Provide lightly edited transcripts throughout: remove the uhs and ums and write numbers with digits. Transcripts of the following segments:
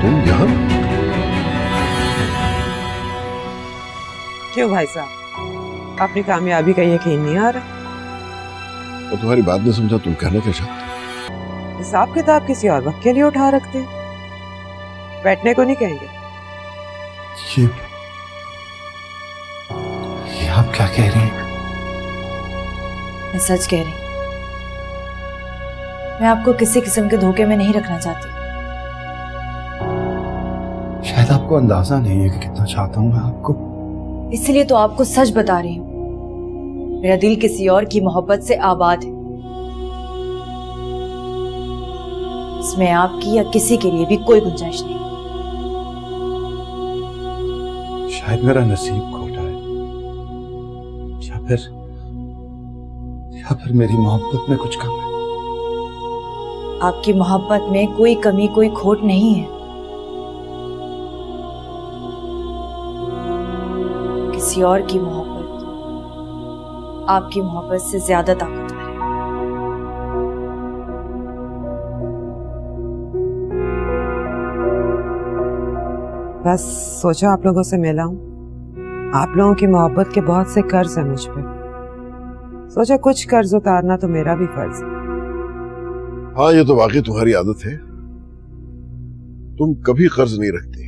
तुम यहाँ? क्यों भाई साहब, अपनी कामयाबी का यकीन नहीं आ रहा? मैं तुम्हारी बात नहीं समझा, तुम कहना क्या चाहते हो? हिसाब किताब किसी और वक्त के लिए उठा रखते हैं, बैठने को नहीं कहेंगे। ये आप क्या कह रही हैं? मैं सच कह रही हूँ। मैं आपको किसी किस्म के धोखे में नहीं रखना चाहती। शायद आपको अंदाजा नहीं है कि कितना चाहता हूँ मैं आपको। इसलिए तो आपको सच बता रही हूँ, मेरा दिल किसी और की मोहब्बत से आबाद है। इसमें आपकी या किसी के लिए भी कोई गुंजाइश नहीं। शायद मेरा नसीब खोटा है, या फिर मेरी मोहब्बत में कुछ कम है। आपकी मोहब्बत में कोई कमी, कोई खोट नहीं है। किसी और की मोहब्बत आपकी मोहब्बत से ज्यादा ताकतवर है। बस सोचो आप लोगों से मिला हूं, आप लोगों की मोहब्बत के बहुत से कर्ज है मुझ पे। सोचा कुछ कर्ज उतारना तो मेरा भी फर्ज है। हाँ, ये तो वाकई तुम्हारी आदत है। तुम कभी कर्ज नहीं रखते,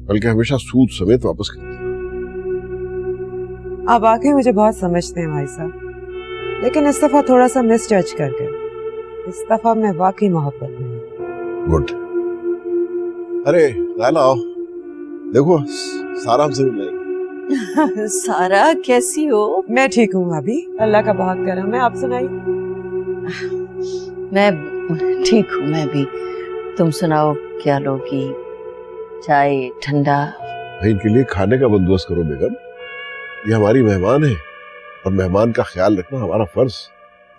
बल्कि हमेशा सूद समेत वापस करते। आप वाकई मुझे बहुत समझते हैं भाई साहब, लेकिन इस दफा थोड़ा सा मिस जज कर गए। इस दफा मैं वाकई मोहब्बत में हूँ। गुड। अरे लाला आओ, देखो सारा हमसे मिल रही। सारा कैसी हो? मैं ठीक हूँ भाभी, अल्लाह का बहुत करम है। आप सुनाइए। मैं ठीक हूँ, मैं भी। तुम सुनाओ, क्या लोगी? चाय, ठंडा? इनके लिए खाने का बंदोबस्त करो बेगम, ये हमारी मेहमान है और मेहमान का ख्याल रखना हमारा फर्ज।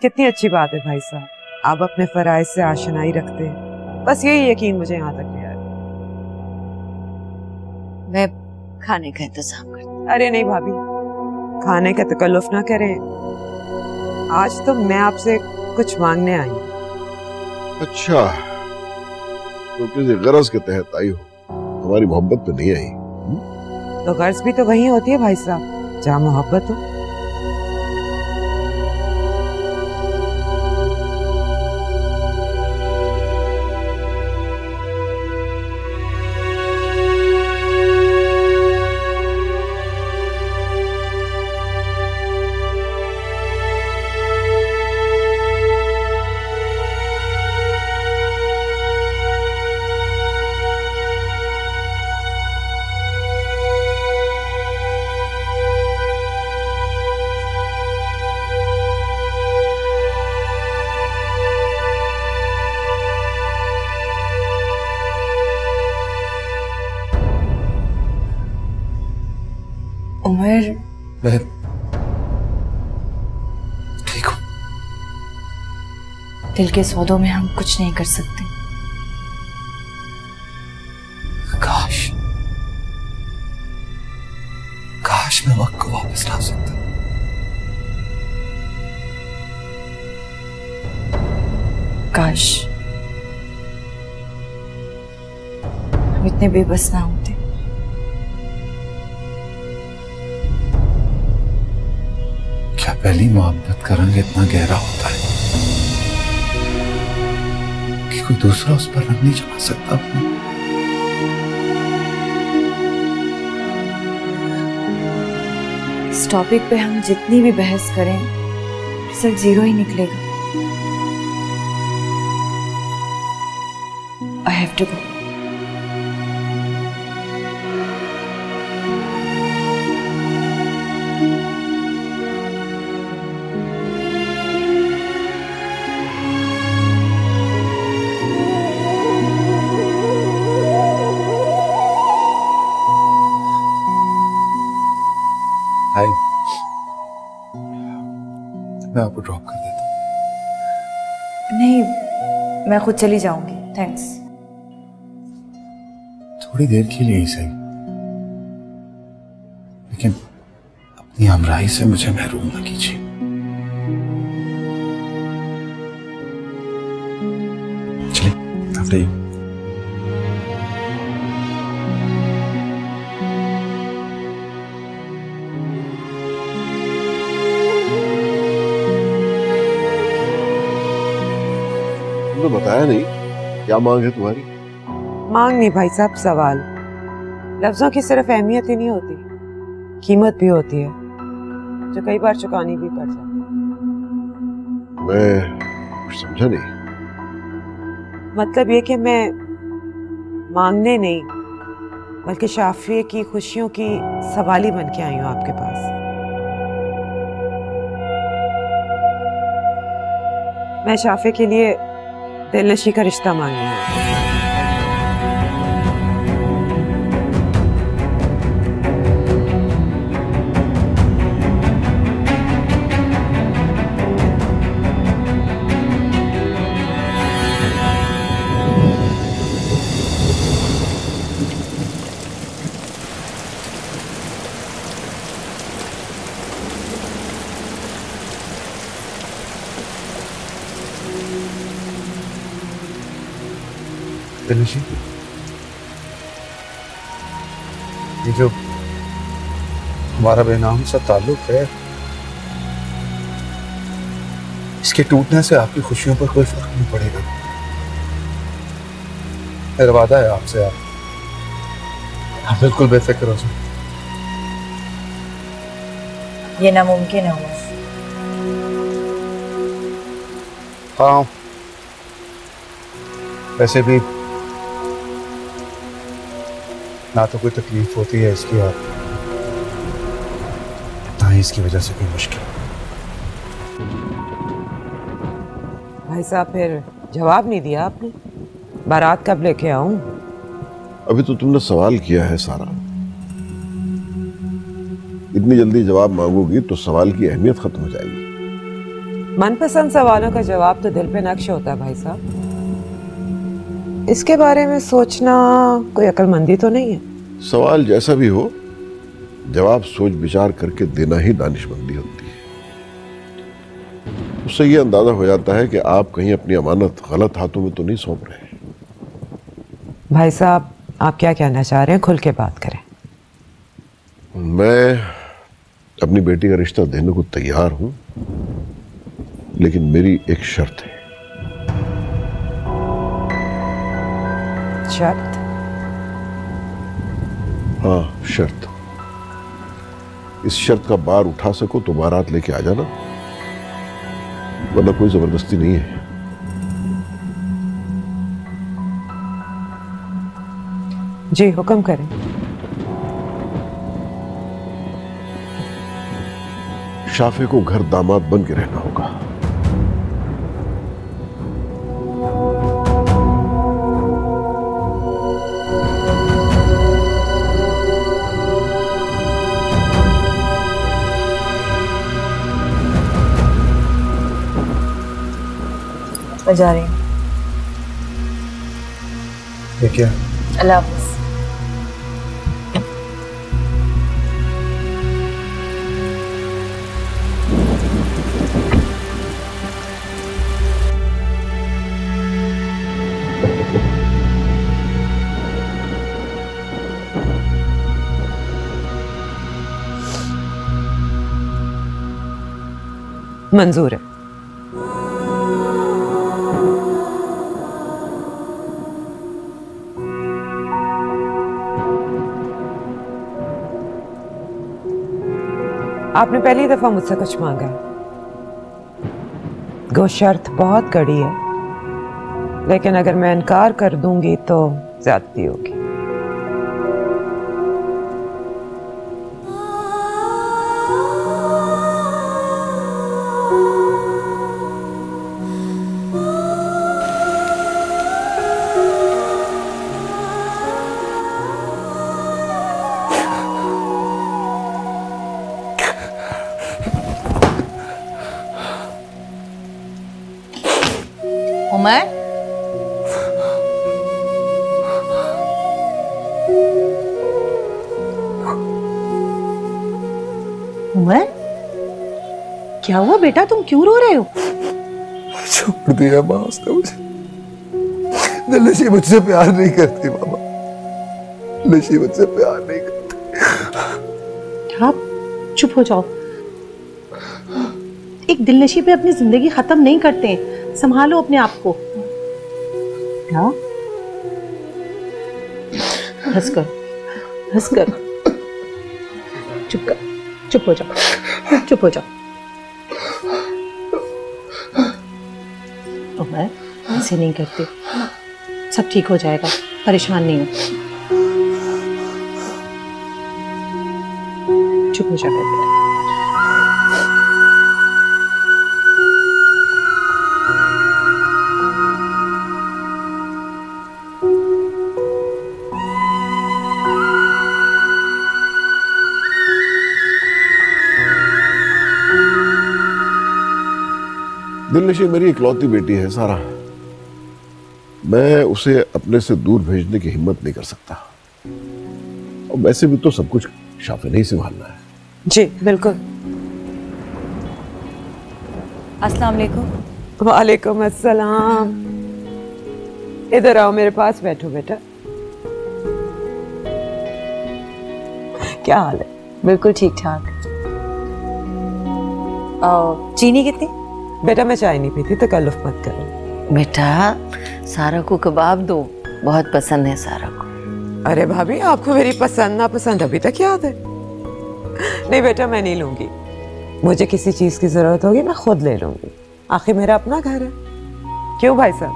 कितनी अच्छी बात है भाई साहब, आप अपने फराइज से आशनाई रखते हैं। बस यही यकीन मुझे यहाँ तक ले आया। मैं खाने का इंतजाम करती। अरे नहीं भाभी, खाने का तकल्लुफ ना करें। आज तो मैं आपसे कुछ मांगने आई हूँ। अच्छा, तो किसी गरज के तहत आई हो, हमारी मोहब्बत पे नहीं आई? तो गर्ज भी तो वही होती है भाई साहब जहाँ मोहब्बत हो। उमर, मैं ठीक हूँ। दिल के सौदों में हम कुछ नहीं कर सकते। काश मैं वक्त को वापस ला सकता। काश हम इतने बेबस ना होते। क्या पहली मोहब्बत का रंग इतना गहरा होता है कि कोई दूसरा उस पर रंग नहीं जमा सकता अपना? इस टॉपिक पे हम जितनी भी बहस करें, रिजल्ट जीरो ही निकलेगा। I have to go. हाय, मैं आपको ड्रॉप कर देता हूँ। नहीं, मैं खुद चली जाऊंगी, थैंक्स। थोड़ी देर के लिए ही सही, लेकिन अपनी हमराही से मुझे महरूम न कीजिए। चलिए, आफ्टर यू। तुमने बताया नहीं क्या मांग है तुम्हारी? मांग नहीं भाई साहब, सवाल। लफ्जों की सिर्फ अहमियत ही नहीं होती, कीमत भी होती है जो कई बार चुकानी भी पड़ जाती है। मैं कुछ समझा नहीं। मतलब ये कि मैं मांगने नहीं बल्कि शाफिए की खुशियों की सवाली बन के आई हूँ आपके पास। मैं शाफिए के लिए दिलनशी का रिश्ता मांगने आई हूँ। दिलनशी, ये जो हमारा बेनाम सा ताल्लुक है, इसके टूटने से आपकी खुशियों पर कोई फर्क नहीं पड़ेगा। मेरा वादा है आपसे, आप बिल्कुल बेफिक्र हो जाए। ये नामुमकिन है उमर। हाँ, वैसे भी ना तो कोई तकलीफ होती है इसकी, और ना ही इसकी वजह से कोई मुश्किल। भाई साहब फिर जवाब नहीं दिया आपने। बारात कब लेके आऊं? अभी तो तुमने सवाल किया है सारा, इतनी जल्दी जवाब मांगोगी तो सवाल की अहमियत खत्म हो जाएगी। मनपसंद सवालों का जवाब तो दिल पे नक्श होता है भाई साहब। इसके बारे में सोचना कोई अक्लमंदी तो नहीं है। सवाल जैसा भी हो, जवाब सोच विचार करके देना ही दानिशमंदी होती है। उससे ये अंदाजा हो जाता है कि आप कहीं अपनी अमानत गलत हाथों में तो नहीं सौंप रहे। भाई साहब, आप क्या कहना चाह रहे हैं? खुल के बात करें। मैं अपनी बेटी का रिश्ता देने को तैयार हूं, लेकिन मेरी एक शर्त है। शर्त? हाँ, शर्त। इस शर्त का बार उठा सको तो बारात लेके आ जाना, वरना कोई जबरदस्ती नहीं है। जी हुक्म करें। शाफे को घर दामाद बन के रहना होगा। मैं जा रही हूँ। ये क्या? अल्लाह हाफ़िज़। मंजूर है। आपने पहली दफा मुझसे कुछ मांगा है। गो शर्त बहुत कड़ी है, लेकिन अगर मैं इनकार कर दूंगी तो ज्यादती होगी। उमर, उमर, क्या हुआ बेटा? तुम क्यों रो रहे हो? छोड़ दिया माँ उसने मुझे। दिलनशी मुझसे प्यार नहीं करती मामा। दिलनशी मुझसे प्यार नहीं करती। आप चुप हो जाओ। एक दिलनशी पे अपनी जिंदगी खत्म नहीं करते हैं। संभालो अपने आप को। बेटा हंस कर चुप हो जाओ तो मैं ऐसे नहीं करती, सब ठीक हो जाएगा, परेशान नहीं हो। चुप हो जाओ बेटा। दिलनशी मेरी इकलौती बेटी है सारा, मैं उसे अपने से दूर भेजने की हिम्मत नहीं कर सकता। और वैसे भी तो सब कुछ शाफे नहीं संभालना है। जी बिल्कुल। अस्सलाम वालेकुम। वालेकुम अस्सलाम। इधर आओ, मेरे पास बैठो बेटा। क्या हाल है? बिल्कुल ठीक ठाक। चीनी कितनी? बेटा मैं चाय नहीं पीती तो कल्लुफ मत करो। बेटा सारा को कबाब दो, बहुत पसंद है सारा को। अरे भाभी, आपको मेरी पसंद नापसंद अभी तक याद है? नहीं बेटा मैं नहीं लूंगी, मुझे किसी चीज की जरूरत होगी मैं खुद ले लूंगी, आखिर मेरा अपना घर है। क्यों भाई साहब?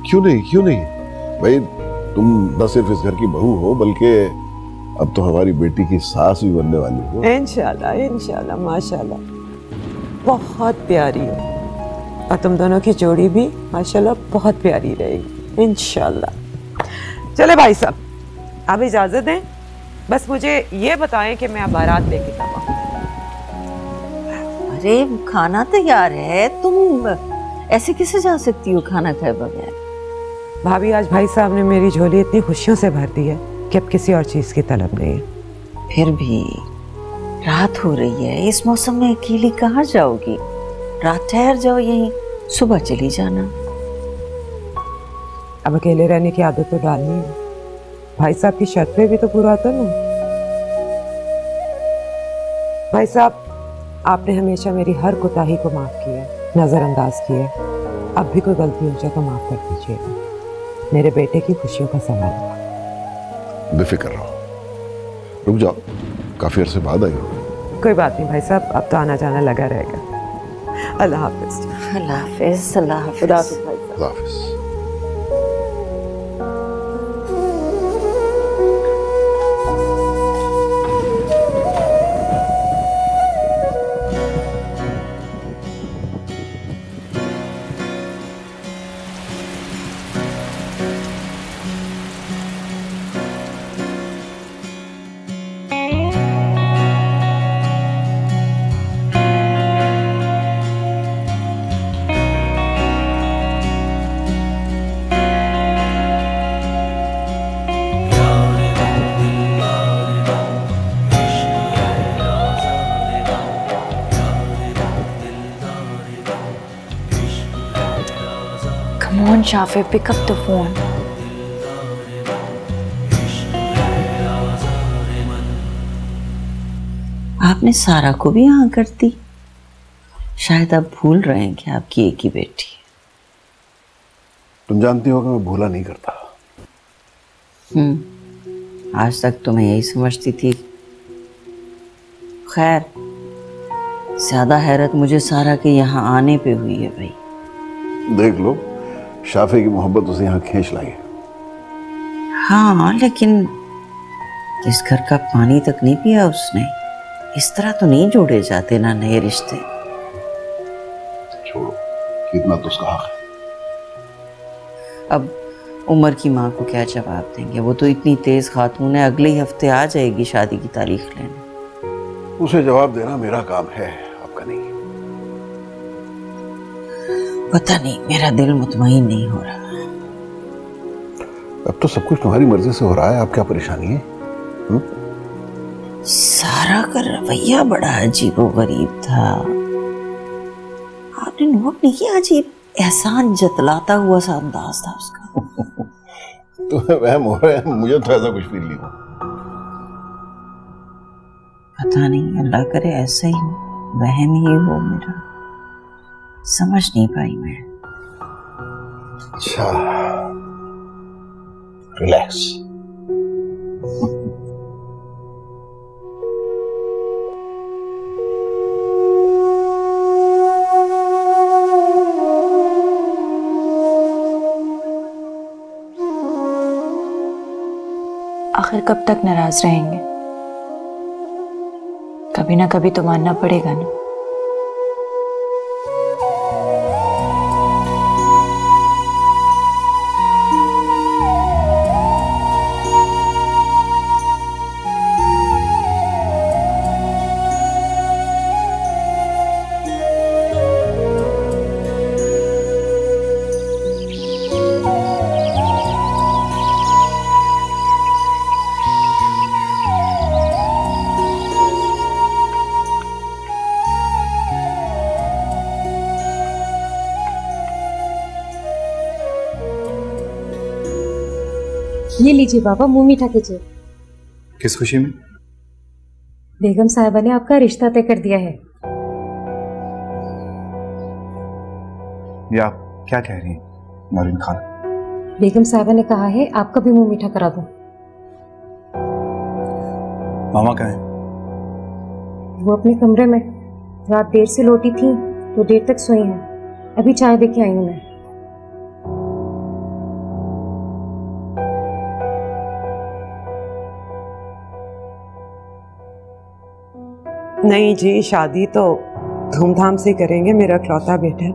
क्यों नहीं भाई, तुम न सिर्फ इस घर की बहू हो बल्कि अब तो हमारी बेटी की सास भी बनने वाली हो। इंशाल्लाह माशाल्लाह, बहुत प्यारी हो, और तुम दोनों की जोड़ी भी माशाल्लाह बहुत प्यारी रहेगी इंशाल्लाह। चले भाई साहब, आप इजाजत दें, बस मुझे ये बताएं कि मैं अब बारात लेके कब आऊं? अरे खाना तैयार है, तुम ऐसे कैसे जा सकती हो खाना खाए बगैर? भाभी आज भाई साहब ने मेरी झोली इतनी खुशियों से भर दी है कि अब किसी और चीज की तलब नहीं है। फिर भी रात हो रही है, इस मौसम में अकेली कहाँ जाओगी? रात ठहर जाओ यहीं, सुबह चली जाना। अब अकेले रहने की आदत तो डालनी है, भाई साहब की शर्त पे भी तो पूरा होता ना। भाई साहब, आपने हमेशा मेरी हर कोताही को माफ किया, नजरअंदाज किया, अब भी कोई गलती हो जाए तो माफ कर दीजिएगा, मेरे बेटे की खुशियों का सवाल है। बेफिक्र रहो, रुक जाओ, काफी अरसे बाद आई हो। कोई बात नहीं भाई साहब, अब तो आना जाना लगा रहेगा। अल्लाह हाफिज। अल्लाह हाफिज। अल्लाह हाफिज। खुदा हाफिज भाई साहब। अल्लाह हाफिज। Come on, Shafi, pick up the phone. आपने सारा को भी हाँ कर दी। शायद आप भूल रहे हैं कि आपकी एक ही बेटी है। तुम जानती हो कि मैं भूला नहीं करता। आज तक तो मैं यही समझती थी। खैर, ज्यादा हैरत मुझे सारा के यहाँ आने पे हुई है भाई। देख लो, शाफे की मोहब्बत उसे यहाँ खींच लाई है। हाँ, लेकिन इस घर का पानी तक नहीं पिया उसने। इस तरह तो नहीं जोड़े जाते ना नए रिश्ते। छोड़ो, कितना तो उसका हक है। अब उमर की माँ को क्या जवाब देंगे? वो तो इतनी तेज खातून है, अगले ही हफ्ते आ जाएगी शादी की तारीख लेने। उसे जवाब देना मेरा काम है, आपका नहीं। पता नहीं, मेरा दिल मुतमईन नहीं हो रहा। अब तो सब कुछ तुम्हारी मर्जी से हो रहा है, आप क्या परेशानी है? सारा का रवैया बड़ा अजीबोगरीब था। आपने नोट नहीं किया? अजीब एहसान जतलाता हुआ सा अंदाज था उसका। तुम्हें वहम हो रहा है, मुझे तो ऐसा कुछ फील नहीं हुआ। पता नहीं, अल्लाह करे ऐसा ही हो, वहम ही हो मेरा। समझ नहीं पाई मैं। अच्छा, रिलैक्स। आखिर कब तक नाराज रहेंगे? कभी ना कभी तो मानना पड़ेगा ना। ये लीजिए बाबा, मुंह मीठा कीजिए। किस खुशी में? बेगम साहिबा ने आपका रिश्ता तय कर दिया है। ये आप क्या कह रही हैं नौरीन खान? बेगम साहिबा ने कहा है आपका भी मुंह मीठा करा दूं। मामा कहाँ हैं? वो अपने कमरे में, रात देर से लौटी थी तो देर तक सोई हैं। अभी चाय दे के आई हूं मैं। नहीं जी, शादी तो धूमधाम से करेंगे, मेरा इकलौता बेटा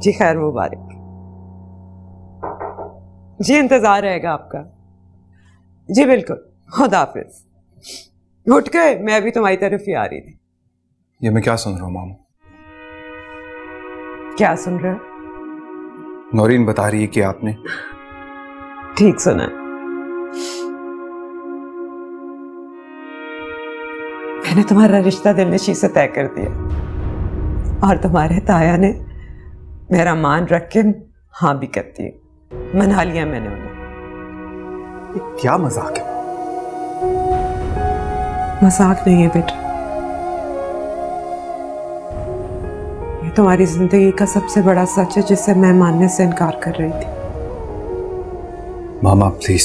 जी। खैर मुबारक जी, इंतजार रहेगा आपका जी। बिल्कुल, खुदा हाफिज। उठ गए? मैं अभी तुम्हारी तरफ ही आ रही थी। ये मैं क्या सुन रहा हूँ मामा? क्या सुन रहे हो? नौरीन बता रही है कि आपने ठीक सुना है। मैंने तुम्हारा रिश्ता दिलनशी से तय कर दिया और तुम्हारे ताया ने मेरा मान रख के हाँ भी कर दी। मना लिया मैंने उन्हें। ये क्या मजाक है? मजाक नहीं है बेटा, ये तुम्हारी जिंदगी का सबसे बड़ा सच है जिसे मैं मानने से इनकार कर रही थी। मामा प्लीज,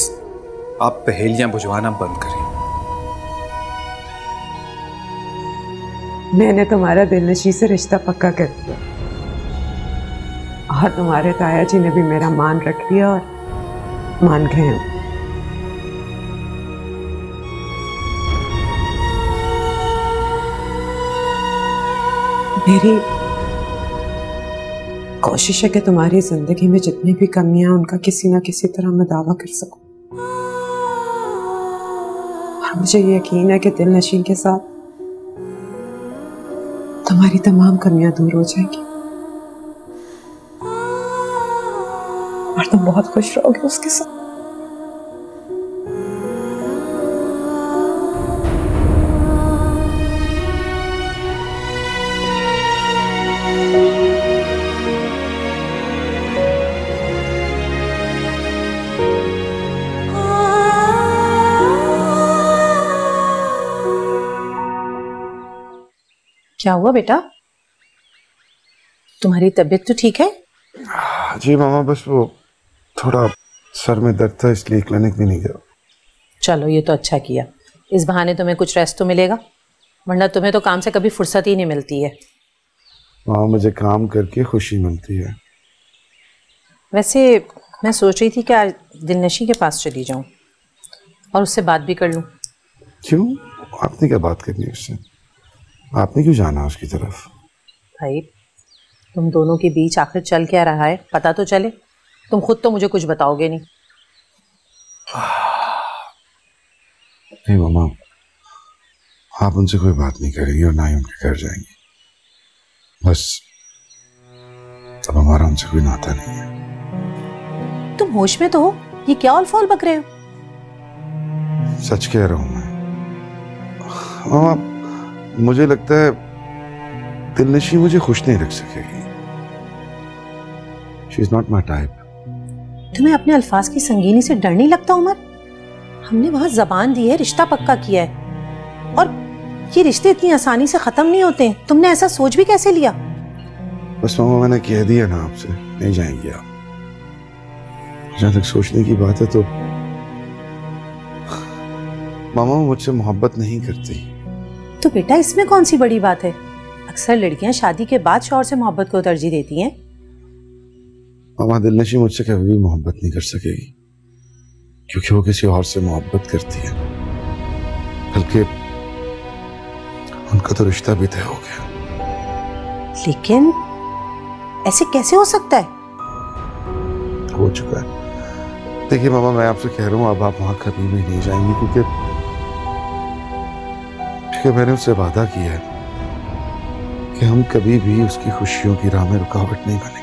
आप पहेलियां बुझवाना बंद करें। मैंने तुम्हारा दिलनशी से रिश्ता पक्का कर दिया और तुम्हारे ताया जी ने भी मेरा मान रख दिया और मान गए हैं। मेरी कोशिश है कि तुम्हारी जिंदगी में जितनी भी कमियां उनका किसी ना किसी तरह मैं दावा कर सकूं। और मुझे यकीन है कि दिलनशी के साथ तुम्हारी तमाम कमियां दूर हो जाएगी और तुम बहुत खुश रहोगे उसके साथ। क्या हुआ बेटा? तुम्हारी तबीयत तो ठीक है? जी मामा, बस वो थोड़ा सर में दर्द था इसलिए क्लिनिक भी नहीं गया। चलो ये तो अच्छा किया, इस बहाने तुम्हें कुछ रेस्ट तो मिलेगा, वरना तुम्हें तो काम से कभी फुर्सत ही नहीं मिलती है। मामा मुझे काम करके खुशी मिलती है। वैसे मैं सोच रही थी कि आज दिलनशी के पास चली जाऊं और उससे बात भी कर लूं। क्यों? आपने क्या बात करनी है उससे? आपने क्यों जाना उसकी तरफ? भाई तुम दोनों के बीच आखिर चल क्या रहा है पता तो चले। तुम खुद तो मुझे कुछ बताओगे नहीं। नहीं मामा, आप उनसे कोई बात नहीं करेंगे और ना ही उनके घर जाएंगे। बस अब हमारा उनसे कोई नाता नहीं है। तुम होश में तो हो? ये क्या औल-फौल बक रहे हो? सच कह रहा हूं मैं मामा, मुझे लगता है दिलनशी मुझे खुश नहीं रख सकेगी। She is not my type. तुम्हें अपने अल्फाज की संगीनी से डर नहीं लगता उमर? हमने वहां जबान दी है, रिश्ता पक्का किया है और ये रिश्ते इतनी आसानी से खत्म नहीं होते। तुमने ऐसा सोच भी कैसे लिया? बस मामा मैंने कह दिया ना आपसे, नहीं जाएंगे आप। जहां तक सोचने की बात है तो मामा मुझसे मोहब्बत नहीं करती। तो बेटा इसमें कौन सी बड़ी बात है? अक्सर लड़कियां शादी के बाद शौहर से मोहब्बत को तरजीह देती हैं। मामा दिलनशी मुझसे कभी भी मोहब्बत नहीं कर सकेगी, क्योंकि वो किसी और से मोहब्बत करती है। बल्कि उनका तो रिश्ता भी तय हो गया। लेकिन ऐसे कैसे हो सकता है? हो चुका है। देखिए मामा, मैं आपसे कह रहा हूँ अब आप वहां कभी भी नहीं जाएंगी, क्योंकि मैंने उससे वादा किया है कि हम कभी भी उसकी खुशियों की राह में रुकावट नहीं बनेंगे।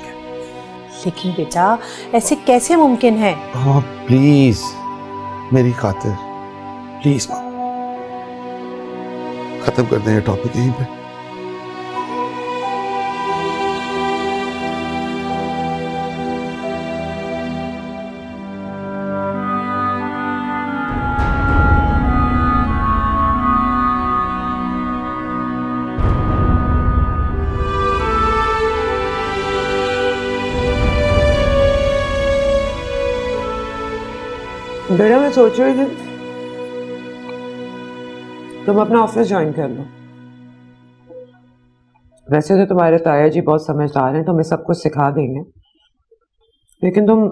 लेकिन बेटा ऐसे कैसे मुमकिन है? हाँ प्लीज मेरी खातिर, प्लीज मामा, खत्म कर दें ये टॉपिक यहीं पे। बेटा मैं सोच रही थी तुम अपना ऑफिस ज्वाइन कर लो। वैसे तो तुम्हारे ताया जी बहुत समझदार हैं, तुम्हें सब कुछ सिखा देंगे, लेकिन तुम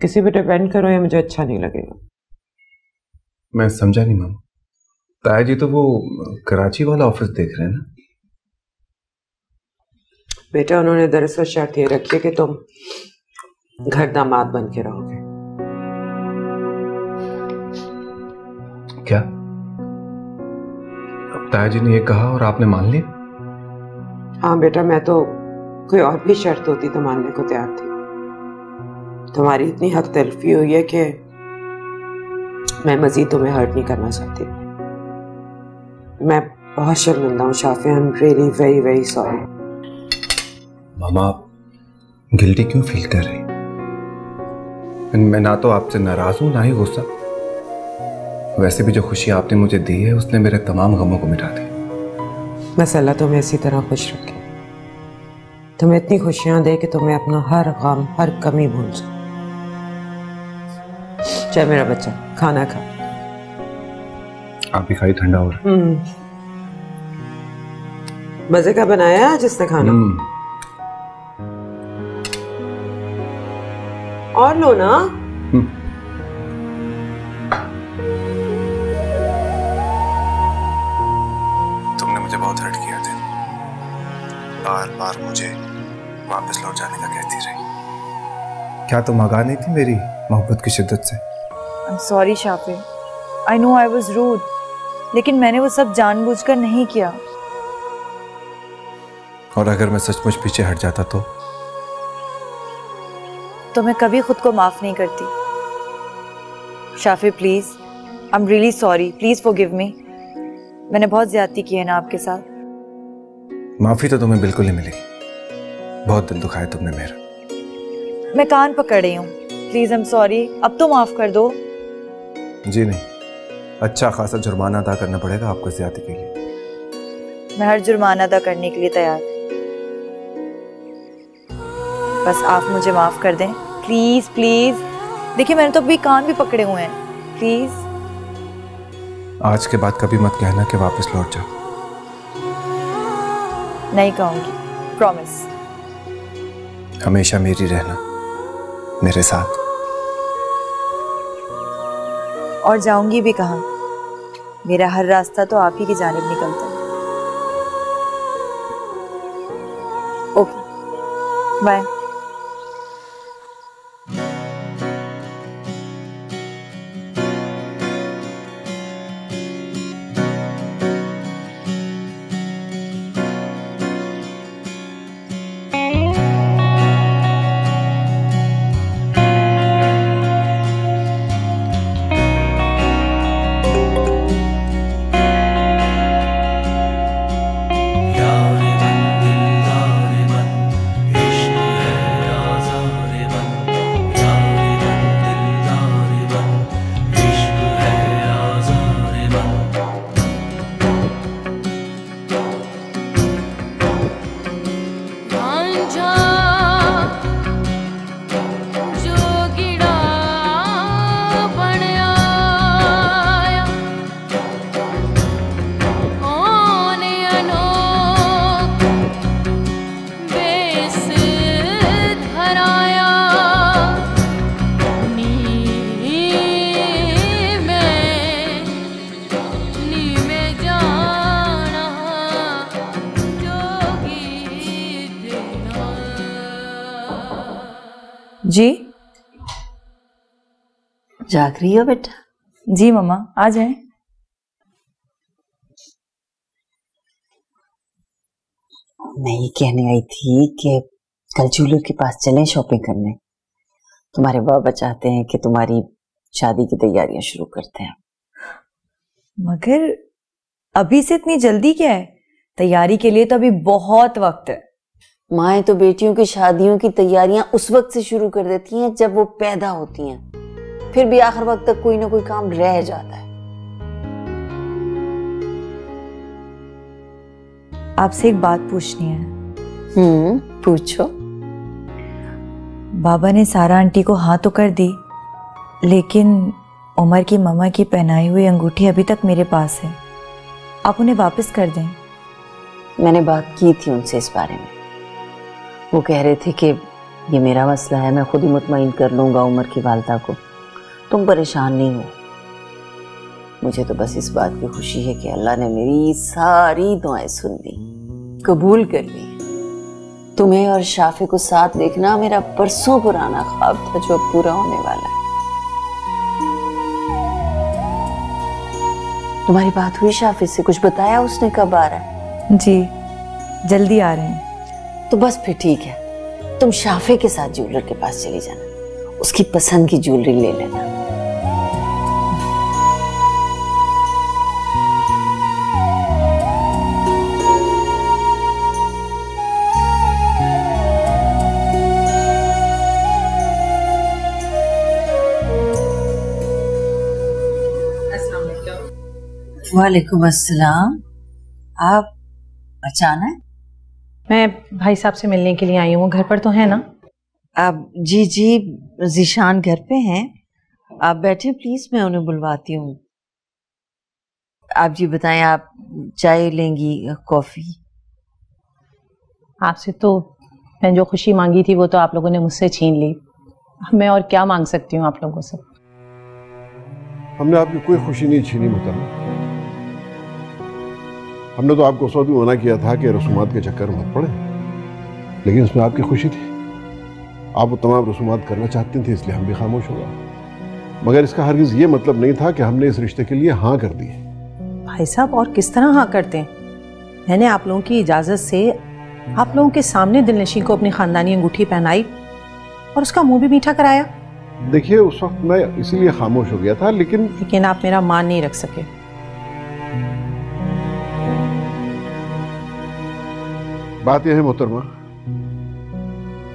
किसी पे डिपेंड करो ये मुझे अच्छा नहीं लगेगा। मैं समझा नहीं मामा। ताया जी तो वो कराची वाला ऑफिस देख रहे हैं ना? बेटा उन्होंने दरअसल शर्त ये रखी है कि तुम घर दामाद बन के रहोगे। क्या? अब ताया जी ने ये कहा और आपने मान लिया? हाँ बेटा, मैं तो कोई और भी शर्त होती तो मानने को तैयार थी। तुम्हारी इतनी हक तलफी हुई है कि मैं मजीद तुम्हें हर्ट नहीं करना चाहती। मैं बहुत शर्मिंदा हूँ Shafi, I am really very very sorry. Mama guilty क्यों फील कर रही? मैं ना तो आपसे नाराज हूं ना ही गुस्सा। वैसे भी जो खुशी आपने मुझे दी है उसने मेरे तमाम गमों को मिटा दिया। बस अल्लाह तुम्हें इसी तरह खुश रखे, तुम्हें इतनी खुशियां दे कि तुम्हें अपना हर गम हर कमी भूल जाओ। चाहे मेरा बच्चा खाना खा। आप भी खाई, ठंडा हो रहा है। मजे का बनाया जिसने खाना। और लो ना। तुमने मुझे बहुत हर्ट किया था, बार बार मुझे वापस लौट जाने का कहती रही। क्या तुम आगाह नहीं थी मेरी मोहब्बत की शिद्दत से? I'm sorry Shafi, I know I was rude, लेकिन मैंने वो सब जानबूझकर नहीं किया। और अगर मैं सचमुच पीछे हट जाता तो मैं कभी खुद को माफ नहीं करती। Shafi please, I am really sorry, please forgive me. मैंने बहुत ज्यादती की है ना आपके साथ। माफी तो तुम्हें बिल्कुल नहीं मिलेगी, बहुत दिल दुखाया तुमने मेरा। मैं कान पकड़ रही हूँ, प्लीज आई एम सॉरी, अब तो माफ कर दो। जी नहीं, अच्छा खासा जुर्माना अदा करना पड़ेगा आपको ज्यादती के लिए। मैं हर जुर्माना अदा करने के लिए तैयार, बस आप मुझे माफ कर दें प्लीज प्लीज। देखिए मैंने तो अभी कान भी पकड़े हुए हैं, प्लीज। आज के बाद कभी मत कहना कि वापस लौट जाओ। नहीं कहूंगी, प्रॉमिस। हमेशा मेरी रहना, मेरे साथ। और जाऊंगी भी कहाँ? मेरा हर रास्ता तो आप ही की जानिब निकलता है। Okay bye. जी जाग रही हो बेटा? जी मम्मा, आ जाए। मैं ये कहने आई थी कि कल जूलर के पास चलें शॉपिंग करने। तुम्हारे बाबा चाहते हैं कि तुम्हारी शादी की तैयारियां शुरू करते हैं। मगर अभी से इतनी जल्दी क्या है? तैयारी के लिए तो अभी बहुत वक्त है। माएँ तो बेटियों की शादियों की तैयारियां उस वक्त से शुरू कर देती हैं जब वो पैदा होती हैं। फिर भी आखिर वक्त तक कोई ना कोई काम रह जाता है। आपसे एक बात पूछनी है। पूछो। बाबा ने सारा आंटी को हाँ तो कर दी, लेकिन उमर की मम्मा की पहनाई हुई अंगूठी अभी तक मेरे पास है। आप उन्हें वापस कर दें। मैंने बात की थी उनसे इस बारे में। वो कह रहे थे कि ये मेरा मसला है, मैं खुद ही मुतमईन कर लूंगा उमर की वालदा को, तुम परेशान नहीं हो। मुझे तो बस इस बात की खुशी है कि अल्लाह ने मेरी सारी दुआएं सुन ली, कबूल कर ली। तुम्हें और शाफे को साथ देखना मेरा बरसों पुराना ख्वाब था जो अब पूरा होने वाला है। तुम्हारी बात हुई शाफे से? कुछ बताया उसने कब आ रहा है? जी जल्दी आ रहे हैं। तो बस फिर ठीक है, तुम शाफे के साथ ज्वेलर के पास चली जाना, उसकी पसंद की ज्वेलरी ले लेना। वालेकुम अस्सलाम। आप अचानक? मैं भाई साहब से मिलने के लिए आई हूँ, घर पर तो है ना? आप? जी जी, जीशान घर पे हैं। आप बैठे प्लीज, मैं उन्हें बुलवाती हूँ। आप जी बताएं, आप चाय लेंगी कॉफी? आपसे तो मैं जो खुशी मांगी थी वो तो आप लोगों ने मुझसे छीन ली। मैं और क्या मांग सकती हूँ आप लोगों से? हमने आपकी कोई खुशी नहीं छीनी मुहतरमा। हमने तो आपको उस वक्त भी मना किया था कि रसूमात के चक्कर मत पड़े, लेकिन इसमें आपकी खुशी थी। आप वो तमाम रसूमात करना चाहती थी, इसलिए हम भी खामोश हो गए। मगर इसका हरगिज ये मतलब नहीं था कि हमने इस रिश्ते के लिए हाँ कर दी। भाई साहब और किस तरह हाँ करते हैं? मैंने आप लोगों की इजाजत से आप लोगों के सामने दिलनशी को अपनी खानदानी अंगूठी पहनाई और उसका मुंह भी मीठा कराया। देखिए उस वक्त मैं इसीलिए खामोश हो गया था, लेकिन आप मेरा मान नहीं रख सके। बात यह है मोहतरमा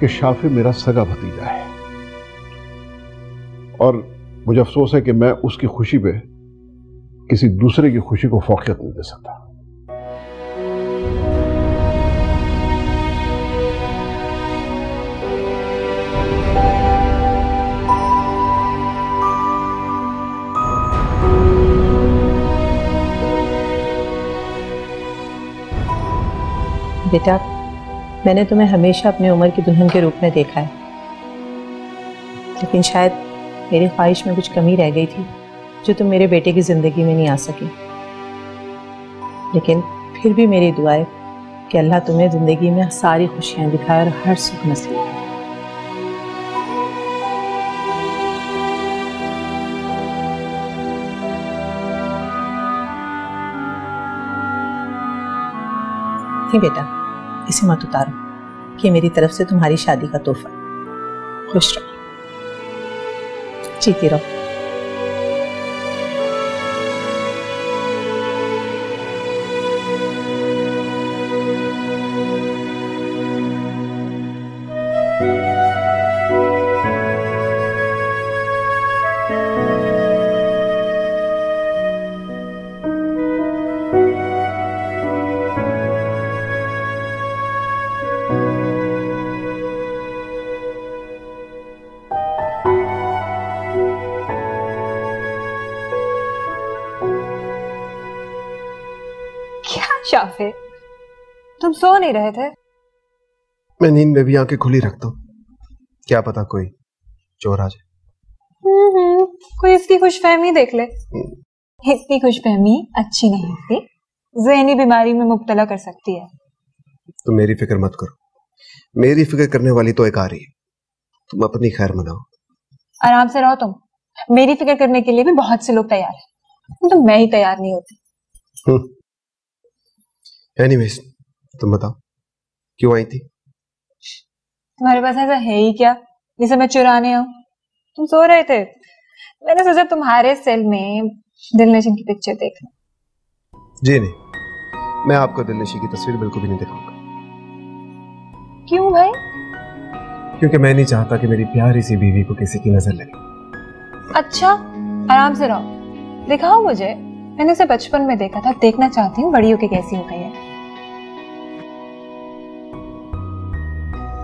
कि शाफी मेरा सगा भतीजा है और मुझे अफसोस है कि मैं उसकी खुशी पे किसी दूसरे की खुशी को फौकियत नहीं दे सकता। बेटा, मैंने तुम्हें हमेशा अपनी उम्र की दुल्हन के रूप में देखा है, लेकिन शायद मेरी ख्वाहिश में कुछ कमी रह गई थी जो तुम मेरे बेटे की जिंदगी में नहीं आ सकी। लेकिन फिर भी मेरी दुआ है कि अल्लाह तुम्हें जिंदगी में सारी खुशियां दिखाए और हर सुख नसीब करे। बेटा, इसे मत उतारो, कि मेरी तरफ से तुम्हारी शादी का तोहफा। खुश रहो, जीती रहो। शाफे, तुम सो नहीं रहे थे? मैं नींद में भी आंखें खुली रखता हूँ, क्या पता कोई चोर आ जाए। कोई इसकी खुशफहमी देख ले। इतनी खुशफहमी अच्छी नहीं होती, ज़हनी बीमारी में मुब्तला कर सकती है। तो मेरी फिक्र मत करो, मेरी फिक्र करने वाली तो एक आ रही है, तुम अपनी खैर मनाओ। आराम से रहो तुम। मेरी फिक्र करने के लिए भी बहुत से लोग तैयार हैं, तो मैं ही तैयार नहीं होती। एनीवेज, तुम बताओ क्यों आई थी? तुम्हारे पास ऐसा है ही क्या जिसे मैं चुराने आऊं? तुम सो रहे थे, मैंने सोचा तुम्हारे सेल में दिलनशीन की पिक्चर देखना। जी नहीं, मैं आपको दिलनशी की तस्वीर बिल्कुल भी नहीं दिखाऊंगा। क्यों भाई? क्योंकि मैं नहीं चाहता कि मेरी प्यारी सी बीवी को किसी की नजर लगे। अच्छा, आराम से रहो, दिखाओ मुझे। मैंने उसे बचपन में देखा था, देखना चाहती हूँ बड़ी होके कैसी हो गई है।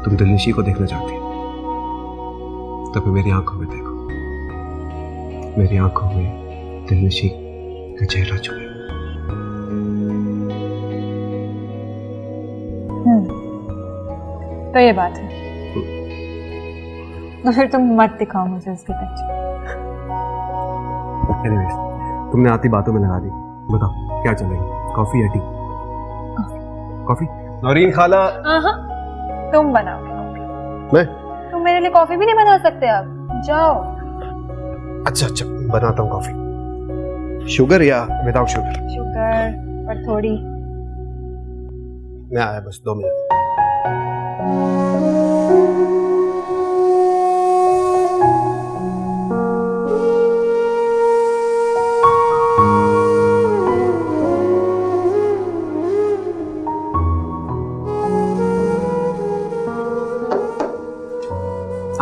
तुम दिलनशी को देखना चाहती हो तो फिर मेरी आंखों में देखो। मेरी आंखों में दिलनशी का चेहरा छुपे। तो ये बात है, तो फिर तुम मत दिखाओ मुझे उसकी पिक्चर। एनीवेज, तुमने आती बातों में लगा दी। बताओ क्या चलेगा, कॉफी या टी? कॉफी। नौरीन खाला। हाँ, तुम बनाओगे कॉफी। मैं? तुम मेरे लिए कॉफी भी नहीं बना सकते आप? जाओ। अच्छा, बनाता हूँ कॉफी। शुगर या विदाउट शुगर? शुगर, पर थोड़ी। मैं आया बस 2 मिनट।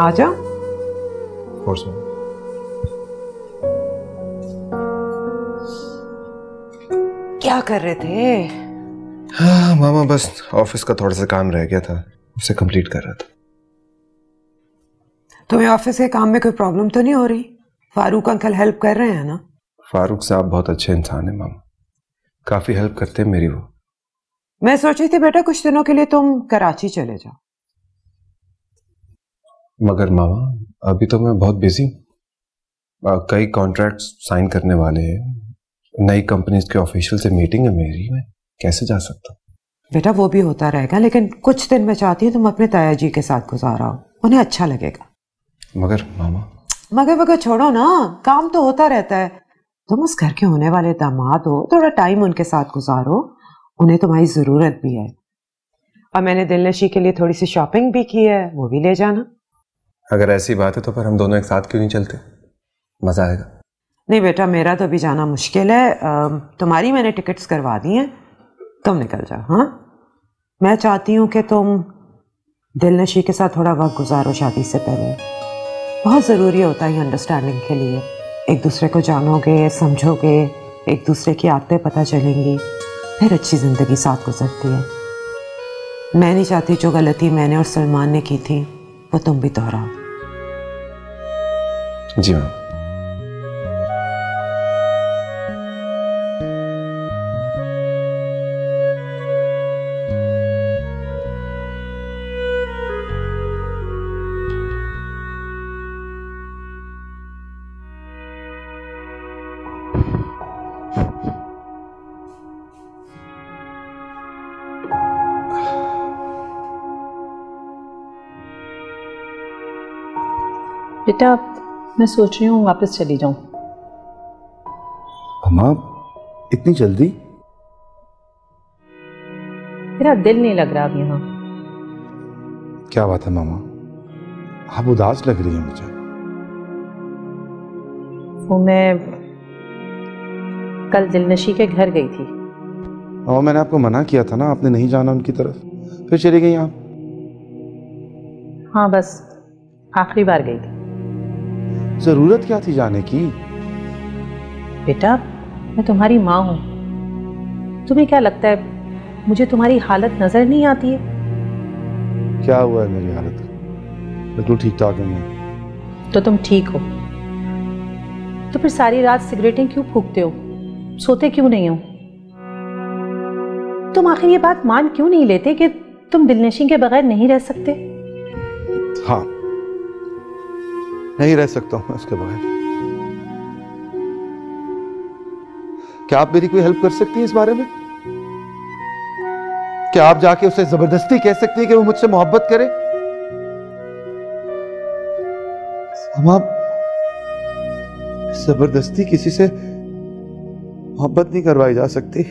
आजा। क्या कर रहे थे? हाँ मामा, बस ऑफिस का थोड़ा सा काम रह गया था, उसे कंप्लीट कर रहा था। तुम्हें ऑफिस के काम में कोई प्रॉब्लम तो नहीं हो रही? फारूक अंकल हेल्प कर रहे हैं ना? फारूक साहब बहुत अच्छे इंसान है मामा, काफी हेल्प करते हैं मेरी वो। मैं सोच रही थी बेटा कुछ दिनों के लिए तुम कराची चले जाओ। मगर मामा अभी तो मैं बहुत बिजी हूँ, कई कॉन्ट्रैक्ट साइन करने वाले हैं, नई कंपनीज के ऑफिशियल से मीटिंग है मेरी, मैं कैसे जा सकता हूँ? बेटा वो भी होता रहेगा, लेकिन कुछ दिन मैं चाहती हूँ तुम अपने ताया जी के साथ गुजारो, उन्हें अच्छा लगेगा। मगर मामा। मगर छोड़ो ना, काम तो होता रहता है। तुम उस घर के होने वाले दामाद हो, थोड़ा टाइम उनके साथ गुजारो, उन्हें तुम्हारी जरूरत भी है। और मैंने दिलनशी के लिए थोड़ी सी शॉपिंग भी की है, वो भी ले जाना। अगर ऐसी बात है तो फिर हम दोनों एक साथ क्यों नहीं चलते, मजा आएगा। नहीं बेटा, मेरा तो अभी जाना मुश्किल है। तुम्हारी मैंने टिकट्स करवा दी हैं, तुम निकल जाओ। हाँ, मैं चाहती हूँ कि तुम दिलनशी के साथ थोड़ा वक्त गुजारो शादी से पहले, बहुत ज़रूरी होता है अंडरस्टैंडिंग के लिए। एक दूसरे को जानोगे, समझोगे, एक दूसरे की आदतें पता चलेंगी, फिर अच्छी ज़िंदगी साथ गुजरती है। मैं नहीं चाहती जो गलती मैंने और सलमान ने की थी वो तुम भी दोहराओ। जी मैम। बेटा मैं सोच रही हूँ वापस चली जाऊं। अम्मा इतनी जल्दी? मेरा दिल नहीं लग रहा अब यहाँ। क्या बात है मामा, आप उदास लग रही हैं मुझे। वो मैं कल दिलनशी के घर गई थी। और मैंने आपको मना किया था ना, आपने नहीं जाना उनकी तरफ, फिर चली गई आप। हाँ बस आखिरी बार गई थी। जरूरत क्या थी जाने की? बेटा मैं तुम्हारी माँ हूं, तुम्हें क्या लगता है मुझे तुम्हारी हालत नजर नहीं आती है? क्या हुआ है मेरी हालत? बिल्कुल ठीक ठाक नहीं है। तो तुम ठीक हो तो फिर सारी रात सिगरेटें क्यों फूंकते हो, सोते क्यों नहीं हो? तुम आखिर ये बात मान क्यों नहीं लेते कि तुम दिलनशी के बगैर नहीं रह सकते? हाँ, नहीं रह सकता हूं मैं उसके बगैर। क्या आप मेरी कोई हेल्प कर सकती हैं इस बारे में? क्या आप जाके उसे जबरदस्ती कह सकती है कि वो मुझसे मोहब्बत करे? हम आप जबरदस्ती किसी से मोहब्बत नहीं करवाई जा सकती,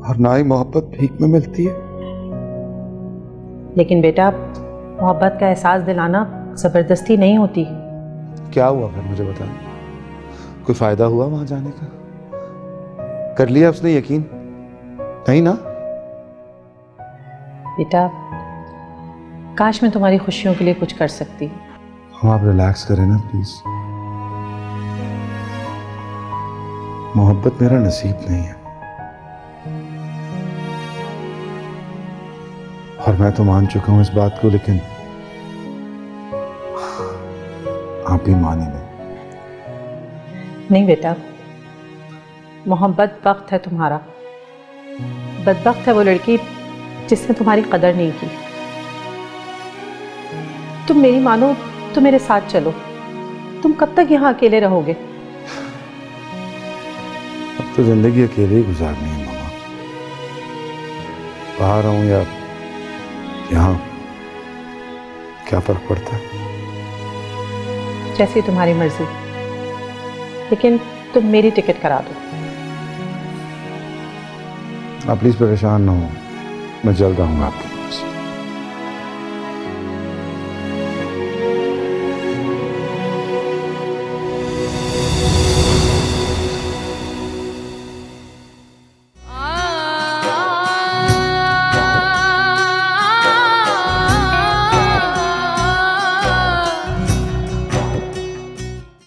और ना ही मोहब्बत भीख में मिलती है। लेकिन बेटा, मोहब्बत का एहसास दिलाना जबरदस्ती नहीं होती। क्या हुआ फिर मुझे बता, कोई फायदा हुआ वहां जाने का? कर लिया उसने यकीन? नहीं ना? बेटा, काश मैं तुम्हारी खुशियों के लिए कुछ कर सकती। हम आप रिलैक्स करें ना प्लीज। मोहब्बत मेरा नसीब नहीं है, और मैं तो मान चुका हूं इस बात को, लेकिन आप भी माने नहीं बेटा, मोहब्बत वक्त है तुम्हारा। बदबख्त है वो लड़की जिसने तुम्हारी कदर नहीं की। तुम मेरी मानो तो मेरे साथ चलो। तुम कब तक यहाँ अकेले रहोगे? अब तो जिंदगी अकेले ही गुजारनी है मामा। बाहर रहूं या यहाँ, क्या फर्क पड़ता है? जैसी तुम्हारी मर्जी, लेकिन तुम मेरी टिकट करा दो। आप प्लीज परेशान ना हो, मैं जल्द आऊंगा आपके।